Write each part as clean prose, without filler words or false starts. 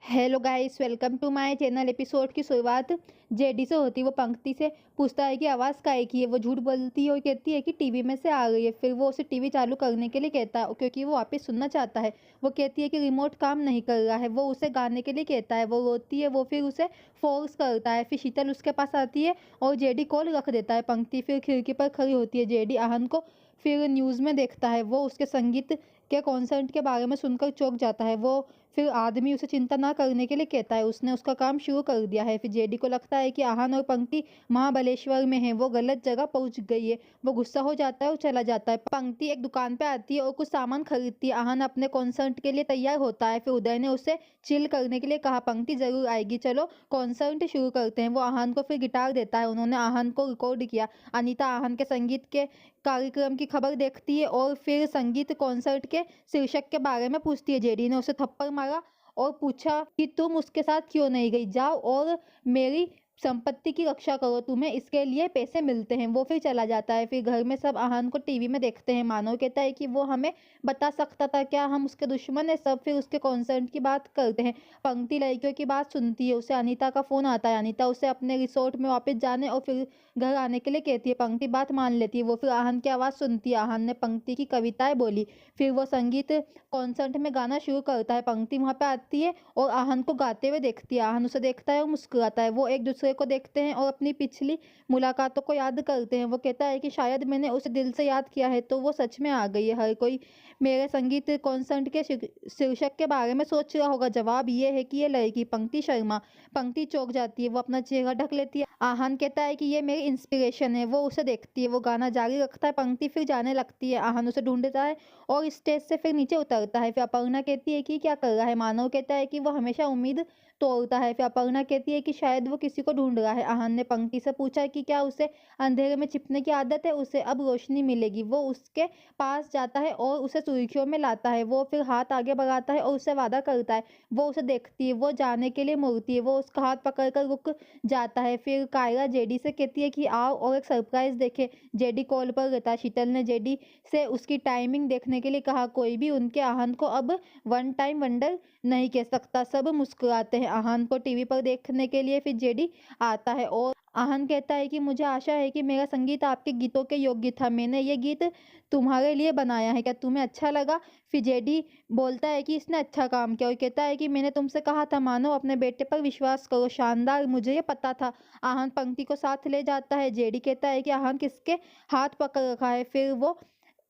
Hello guys, welcome to my channel. Episode की शुरुआत JD से होती है। वो पंक्ति से पूछता है कि आवाज़ काहे की है। वो झूठ बोलती है और कहती है कि टीवी में से आ रही है। फिर वो उसे टीवी चालू करने के लिए कहता है क्योंकि वो वापस सुनना चाहता है। वो कहती है कि रिमोट काम नहीं कर रहा है। वो उसे गाने के लिए कहता है। वो रोती है। वो फिर उसे फोर्स करता है। फिर शीतल उसके पास आती है और जेडी कॉल रख देता है। पंक्ति फिर खिड़की पर खड़ी होती है। जेडी आहन को फिर न्यूज़ में देखता है। वो उसके संगीत के कॉन्सर्ट के बारे में सुनकर चौंक जाता है। वो फिर आदमी उसे चिंता ना करने के लिए कहता है। उसने उसका काम शुरू कर दिया है। फिर जेडी को लगता है कि आहन और पंक्ति महाबलेश्वर में है। वो गलत जगह पहुंच गई है। वो गुस्सा हो जाता है और चला जाता है। पंक्ति एक दुकान पे आती है और कुछ सामान खरीदती है। आहन अपने कॉन्सर्ट के लिए तैयार होता है। फिर उदय ने उसे चिल करने के लिए कहा, पंक्ति जरूर आएगी, चलो कॉन्सर्ट शुरू करते हैं। वो आहन को फिर गिटार देता है। उन्होंने आहन को रिकॉर्ड किया। अनीता आहन के संगीत के कार्यक्रम की खबर देखती है और फिर संगीत कॉन्सर्ट के शीर्षक के बारे में पूछती है। जेडी ने उसे थप्पड़ मारा और पूछा कि तुम उसके साथ क्यों नहीं गई, जाओ और मेरी संपत्ति की रक्षा करो, तुम्हें इसके लिए पैसे मिलते हैं। वो फिर चला जाता है। फिर घर में सब आहन को टीवी में देखते हैं। मानव कहता है कि वो हमें बता सकता था, क्या हम उसके दुश्मन है। सब फिर उसके कॉन्सर्ट की बात करते हैं। पंक्ति लड़कियों की बात सुनती है। उसे अनीता का फोन आता है। अनीता उसे अपने रिसोर्ट में वापस जाने और फिर घर आने के लिए कहती है। पंक्ति बात मान लेती है। वो फिर आहन की आवाज़ सुनती है। आहन ने पंक्ति की कविताएं बोली। फिर वो संगीत कॉन्सर्ट में गाना शुरू करता है। पंक्ति वहाँ पे आती है और आहन को गाते हुए देखती है। आहन उसे देखता है और मुस्कुराता है। वो एक दूसरे को देखते हैं और अपनी पिछली मुलाकातों को याद करते हैं। वो कहता है कि शायद मैंने उसे दिल से याद किया है तो वो सच में आ गई है। हर कोई मेरे संगीत कॉन्सर्ट के शीर्षक के बारे में सोच रहा होगा। जवाब ये है कि ये लड़की पंक्ति शर्मा। पंक्ति चौंक जाती है। वो अपना चेहरा ढक लेती है। आहन कहता है कि ये मेरी इंस्पिरेशन है। वो उसे देखती है। वो गाना जारी रखता है। पंक्ति फिर जाने लगती है। आहन उसे ढूंढता है और स्टेज से फिर नीचे उतरता है। फिर अपर्णा कहती है कि क्या कर रहा है। मानव कहता है कि वो हमेशा उम्मीद तोड़ता है। फिर अपर्णा कहती है कि शायद वो किसी को ढूंढ रहा है। आहन ने पंक्ति से पूछा कि क्या उसे अंधेरे में छिपने की आदत है। उसे अब रोशनी मिलेगी। वो उसके पास जाता है और उसे सुर्खियों में लाता है। वो फिर हाथ आगे बढ़ाता है और उससे वादा करता है। वो उसे देखती है। वो जाने के लिए मुड़ती है। वो उसका हाथ पकड़कर रुक जाता है। फिर कायरा जेडी से कहती है कि आओ और एक सरप्राइज देखे। जेडी कॉल पर रहता है। शीतल ने जेडी से उसकी टाइमिंग देखने के लिए कहा। कोई भी उनके आहन को अब वन टाइम वंडर नहीं कह सकता। सब मुस्कुराते हैं। आहन को टीवी पर देखने के लिए फिर जेडी आता है और आहन कहता है कि मुझे आशा है कि मेरा संगीत आपके गीतों के योग्य था। मैंने ये गीत तुम्हारे लिए बनाया है, क्या तुम्हें अच्छा लगा। फिर जेडी बोलता है कि इसने अच्छा काम किया और कहता है कि मैंने तुमसे कहा था, मानो अपने बेटे पर विश्वास करो। शानदार, मुझे ये पता था। आहन पंक्ति को साथ ले जाता है। जेडी कहता है कि आहन किसके हाथ पकड़ रखा है। फिर वो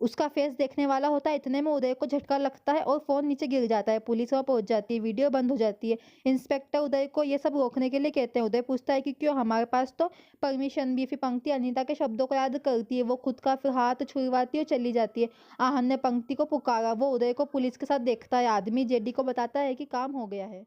उसका फेस देखने वाला होता है। इतने में उदय को झटका लगता है और फोन नीचे गिर जाता है। पुलिस वहां पहुंच जाती है। वीडियो बंद हो जाती है। इंस्पेक्टर उदय को ये सब रोकने के लिए कहते हैं। उदय पूछता है कि क्यों, हमारे पास तो परमिशन भी। फिर पंक्ति अनीता के शब्दों को याद करती है। वो खुद का फिर हाथ छुड़वाती है और चली जाती है। आहन ने पंक्ति को पुकारा। वो उदय को पुलिस के साथ देखता है। आदमी जेडी को बताता है कि काम हो गया है।